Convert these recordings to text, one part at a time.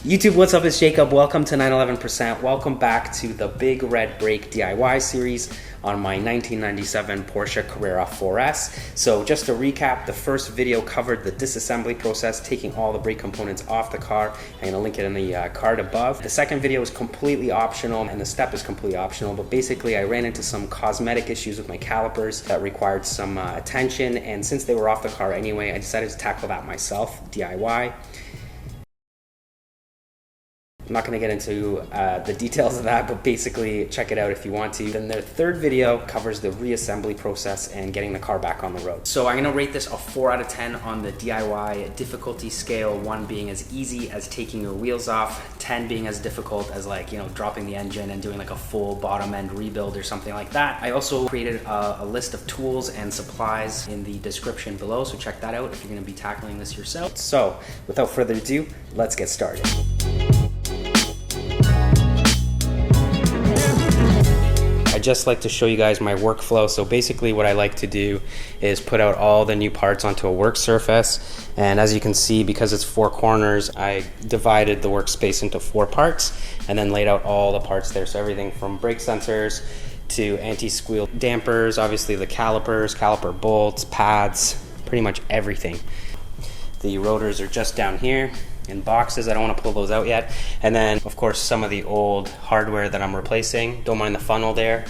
YouTube, what's up? It's Jacob. Welcome to 911%. Welcome back to the Big Red Brake DIY series on my 1997 Porsche Carrera 4S. So just to recap, the first video covered the disassembly process, taking all the brake components off the car. I'm gonna link it in the card above. The second video is completely optional, and the step is completely optional, but basically I ran into some cosmetic issues with my calipers that required some attention, and since they were off the car anyway, I decided to tackle that myself, DIY. I'm not going to get into the details of that, but basically check it out if you want to. Then their third video covers the reassembly process and getting the car back on the road. So I'm going to rate this a 4 out of 10 on the DIY difficulty scale, 1 being as easy as taking your wheels off, 10 being as difficult as, like, you know, dropping the engine and doing like a full bottom end rebuild or something like that. I also created a list of tools and supplies in the description below, so check that out if you're going to be tackling this yourself. So without further ado, let's get started. I just like to show you guys my workflow. So basically what I like to do is put out all the new parts onto a work surface, and as you can see, because it's 4 corners, I divided the workspace into 4 parts and then laid out all the parts there. So everything from brake sensors to anti-squeal dampers, obviously the calipers, caliper bolts, pads, pretty much everything. The rotors are just down here in boxes. I don't want to pull those out yet. And then of course some of the old hardware that I'm replacing. Don't mind the funnel there.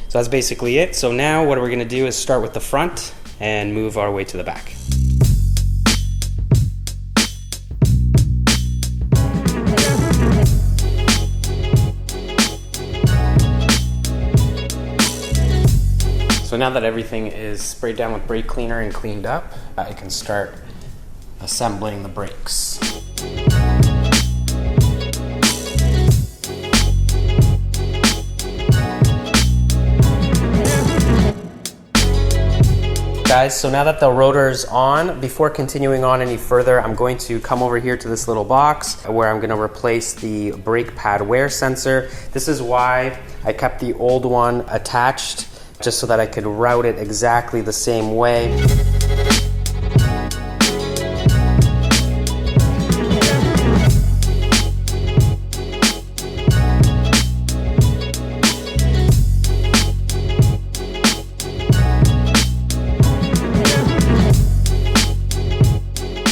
So that's basically it. So now what we're going to do is start with the front and move our way to the back. So now that everything is sprayed down with brake cleaner and cleaned up, I can start assembling the brakes. Guys, so now that the rotor is on, before continuing on any further, I'm going to come over here to this little box where I'm going to replace the brake pad wear sensor. This is why I kept the old one attached, just so that I could route it exactly the same way.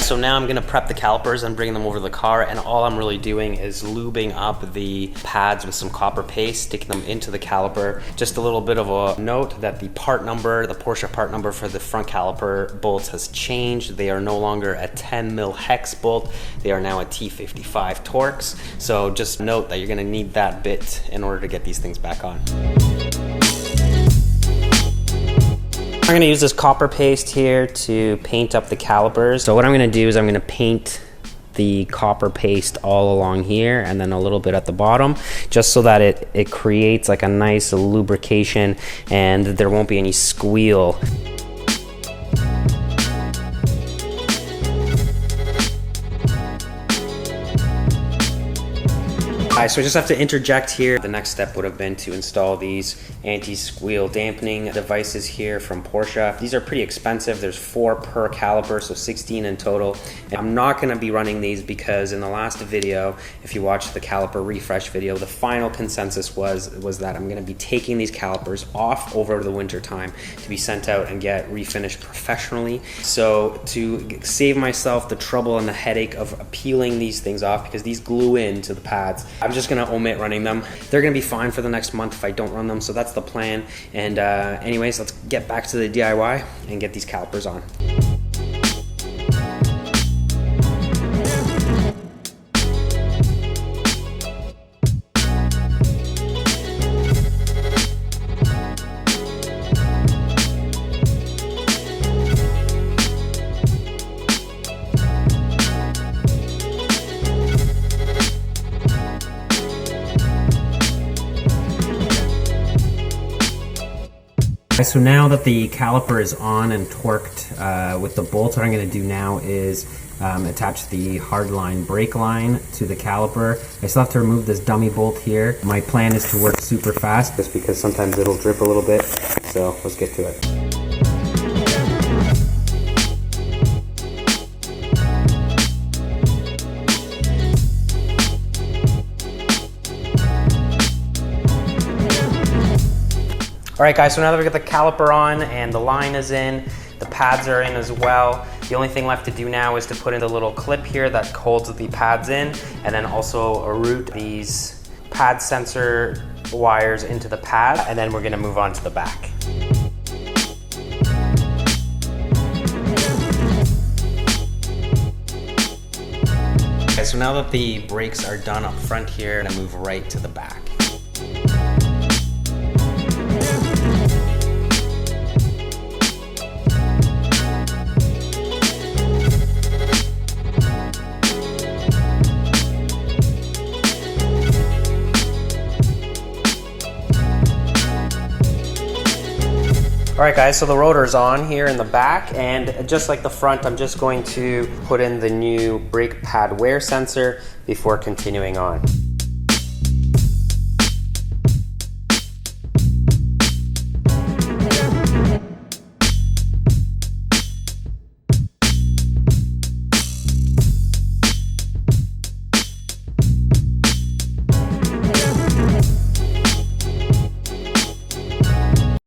So now I'm gonna prep the calipers and bring them over to the car, and all I'm really doing is lubing up the pads with some copper paste, sticking them into the caliper. Just a little bit of a note that the part number, the Porsche part number for the front caliper bolts has changed. They are no longer a 10 mil hex bolt, they are now a T55 Torx. So just note that you're gonna need that bit in order to get these things back on. I'm going to use this copper paste here to paint up the calipers. So what I'm going to do is I'm going to paint the copper paste all along here and then a little bit at the bottom, just so that it creates like a nice lubrication and there won't be any squeal. So I just have to interject here. The next step would have been to install these anti-squeal dampening devices here from Porsche. These are pretty expensive. There's 4 per caliper, so 16 in total. And I'm not going to be running these because in the last video, if you watched the caliper refresh video, the final consensus was that I'm going to be taking these calipers off over the winter time to be sent out and get refinished professionally. So to save myself the trouble and the headache of peeling these things off, because these glue into the pads, I'm just gonna omit running them. They're gonna be fine for the next month if I don't run them, so that's the plan. And anyways, let's get back to the DIY and get these calipers on. So now that the caliper is on and torqued with the bolts, what I'm going to do now is attach the hardline brake line to the caliper. I still have to remove this dummy bolt here. My plan is to work super fast just because sometimes it'll drip a little bit. So let's get to it. right guys, so now that we got the caliper on and the line is in, the pads are in as well, the only thing left to do now is to put in the little clip here that holds the pads in, and then also route these pad sensor wires into the pad, and then we're gonna move on to the back. Okay, so now that the brakes are done up front here, I'm gonna move right to the back. All right guys, so the rotor's on here in the back, and just like the front, I'm just going to put in the new brake pad wear sensor before continuing on.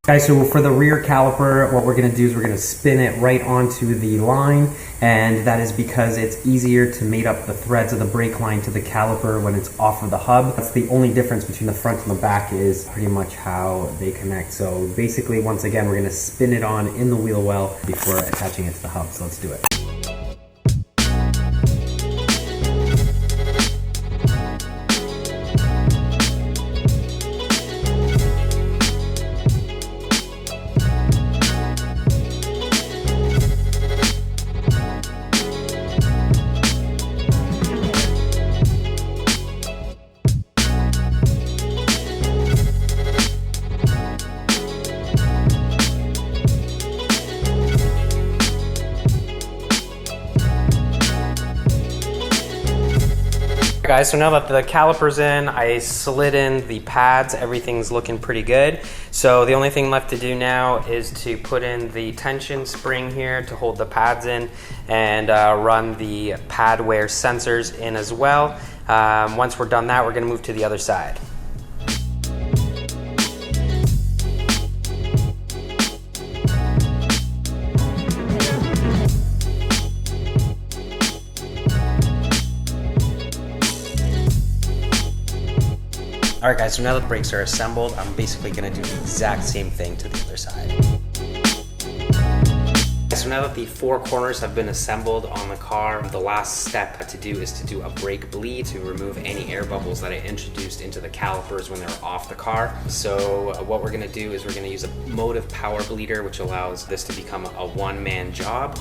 Guys, so for the rear caliper, what we're gonna do is we're gonna spin it right onto the line, and that is because it's easier to mate up the threads of the brake line to the caliper when it's off of the hub. That's the only difference between the front and the back, is pretty much how they connect. So basically, once again, we're gonna spin it on in the wheel well before attaching it to the hub, so let's do it. Guys, so now that the caliper's in, I slid in the pads, everything's looking pretty good. So the only thing left to do now is to put in the tension spring here to hold the pads in, and run the pad wear sensors in as well. Once we're done that, we're gonna move to the other side. All right guys, so now that the brakes are assembled, I'm basically gonna do the exact same thing to the other side. So now that the four corners have been assembled on the car, the last step to do is to do a brake bleed to remove any air bubbles that I introduced into the calipers when they were off the car. So what we're gonna do is we're gonna use a motive power bleeder, which allows this to become a one-man job.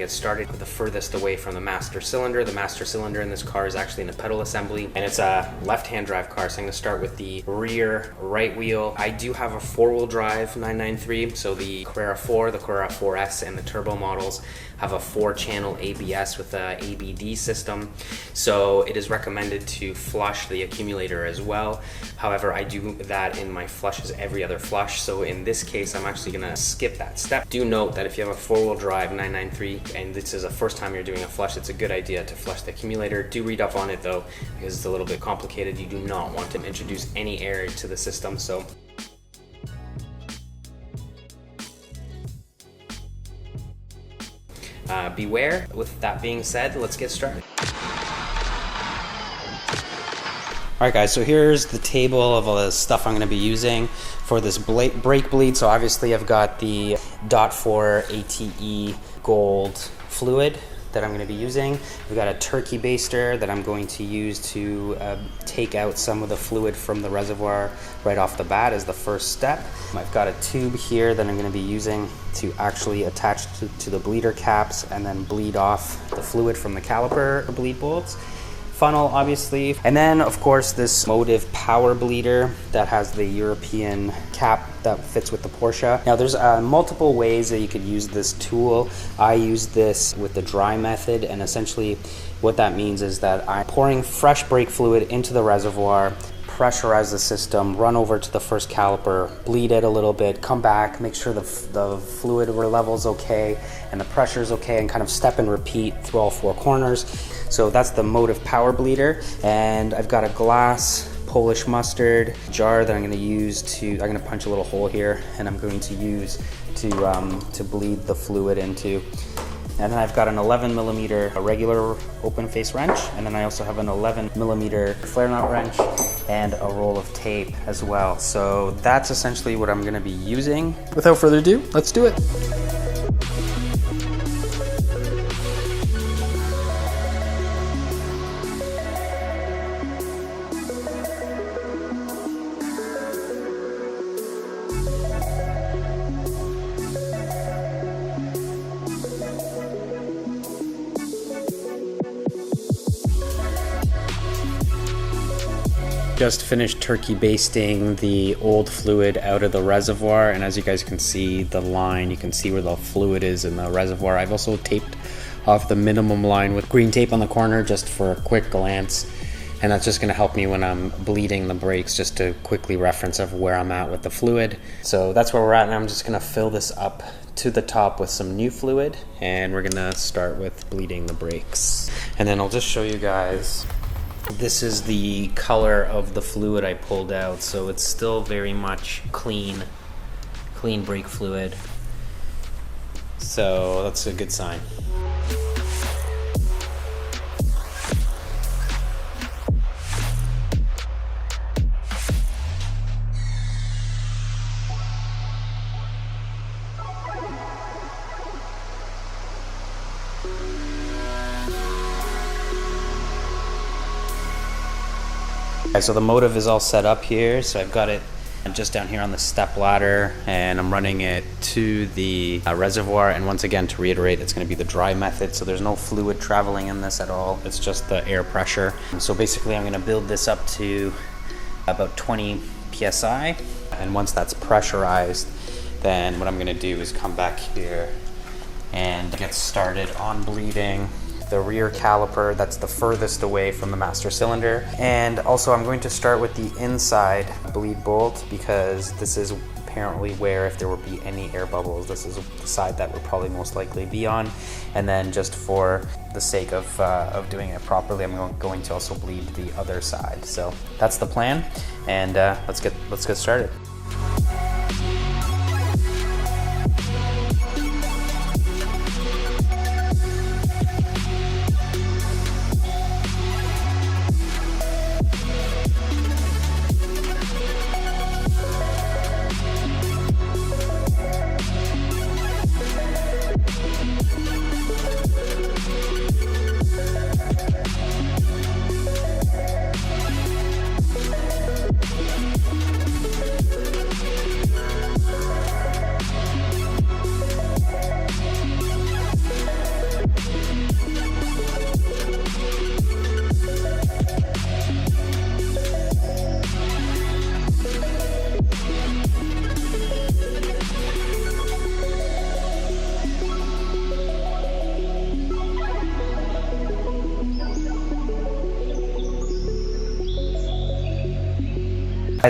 Started with the furthest away from the master cylinder. The master cylinder in this car is actually in a pedal assembly, and it's a left-hand drive car, so I'm going to start with the rear right wheel. I do have a four-wheel drive 993, so the Carrera 4, the Carrera 4S, and the turbo models have a 4-channel ABS with a ABD system, so it is recommended to flush the accumulator as well. However, I do that in my flushes every other flush, so in this case I'm actually going to skip that step. Do note that if you have a four-wheel drive 993 and this is the first time you're doing a flush, it's a good idea to flush the accumulator. Do read up on it though, because it's a little bit complicated. You do not want to introduce any air to the system, so beware. With that being said, let's get started. Alright guys, so here's the table of all the stuff I'm going to be using for this brake bleed. So obviously I've got the .4 ATE gold fluid that I'm going to be using. We've got a turkey baster that I'm going to use to take out some of the fluid from the reservoir right off the bat as the first step. I've got a tube here that I'm going to be using to actually attach to the bleeder caps and then bleed off the fluid from the caliper bleed bolts. Funnel, obviously, and then of course this motive power bleeder that has the European cap that fits with the Porsche. Now there's multiple ways that you could use this tool. I use this with the dry method, and essentially what that means is that I'm pouring fresh brake fluid into the reservoir, pressurize the system, run over to the first caliper, bleed it a little bit, come back, make sure the fluid level's okay and the pressure's okay, and kind of step and repeat through all four corners. So that's the Motive Power Bleeder, and I've got a glass Polish mustard jar that I'm going to use to, I'm going to punch a little hole here, and I'm going to use to bleed the fluid into. And then I've got an 11 millimeter regular open face wrench, and then I also have an 11 millimeter flare nut wrench and a roll of tape as well. So that's essentially what I'm going to be using. Without further ado, let's do it. Just finished turkey basting the old fluid out of the reservoir, and as you guys can see the line, you can see where the fluid is in the reservoir. I've also taped off the minimum line with green tape on the corner just for a quick glance, and that's just going to help me when I'm bleeding the brakes, just to quickly reference of where I'm at with the fluid. So that's where we're at, and I'm just going to fill this up to the top with some new fluid, and we're going to start with bleeding the brakes. And then I'll just show you guys. This is the color of the fluid I pulled out, so it's still very much clean brake fluid. So that's a good sign. Okay, so the Motive is all set up here, so I've got it just down here on the step ladder, and I'm running it to the reservoir. And once again, to reiterate, it's going to be the dry method, so there's no fluid traveling in this at all. It's just the air pressure. And so basically I'm going to build this up to about 20 psi, and once that's pressurized, then what I'm going to do is come back here and get started on bleeding the rear caliper that's the furthest away from the master cylinder. And also I'm going to start with the inside bleed bolt, because this is apparently where, if there would be any air bubbles, this is the side that would probably most likely be on. And then just for the sake of doing it properly, I'm going to also bleed the other side. So that's the plan, and let's get started.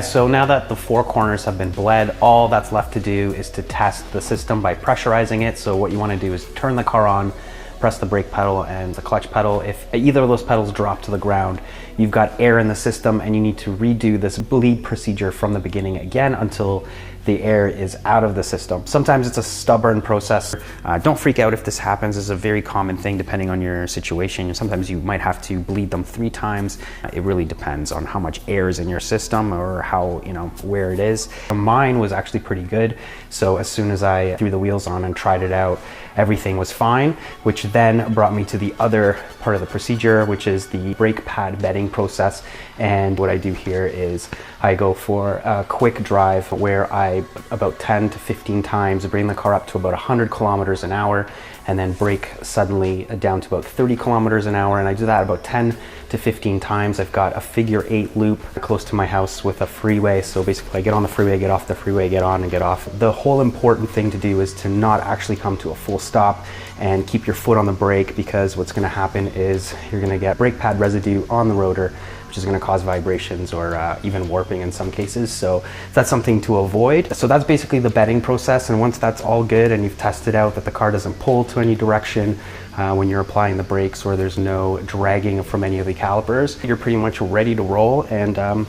So now that the four corners have been bled, all that's left to do is to test the system by pressurizing it. So what you want to do is turn the car on, press the brake pedal and the clutch pedal. If either of those pedals drop to the ground, you've got air in the system, and you need to redo this bleed procedure from the beginning again until the air is out of the system. Sometimes it's a stubborn process. Don't freak out if this happens. It's a very common thing depending on your situation. Sometimes you might have to bleed them 3 times. It really depends on how much air is in your system or how, where it is. Mine was actually pretty good. So as soon as I threw the wheels on and tried it out, everything was fine, which then brought me to the other part of the procedure, which is the brake pad bedding process. And what I do here is I go for a quick drive where I about 10 to 15 times bring the car up to about 100 kilometers an hour, and then brake suddenly down to about 30 kilometers an hour. And I do that about 10 to 15 times. I've got a figure 8 loop close to my house with a freeway. So basically I get on the freeway, get off the freeway, get on and get off. The whole important thing to do is to not actually come to a full stop and keep your foot on the brake, because what's going to happen is you're going to get brake pad residue on the rotor, which is going to cause vibrations or even warping in some cases. So that's something to avoid. So that's basically the bedding process. And once that's all good and you've tested out that the car doesn't pull to any direction when you're applying the brakes, or there's no dragging from any of the calipers, you're pretty much ready to roll and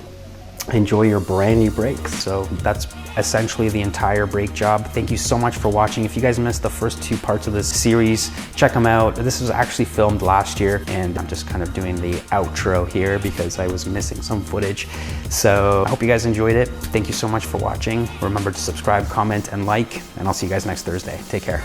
enjoy your brand new brakes. So that's essentially the entire brake job. Thank you so much for watching. If you guys missed the first 2 parts of this series, check them out. This was actually filmed last year, and I'm just kind of doing the outro here because I was missing some footage. So I hope you guys enjoyed it. Thank you so much for watching. Remember to subscribe, comment, and like, and I'll see you guys next Thursday. Take care.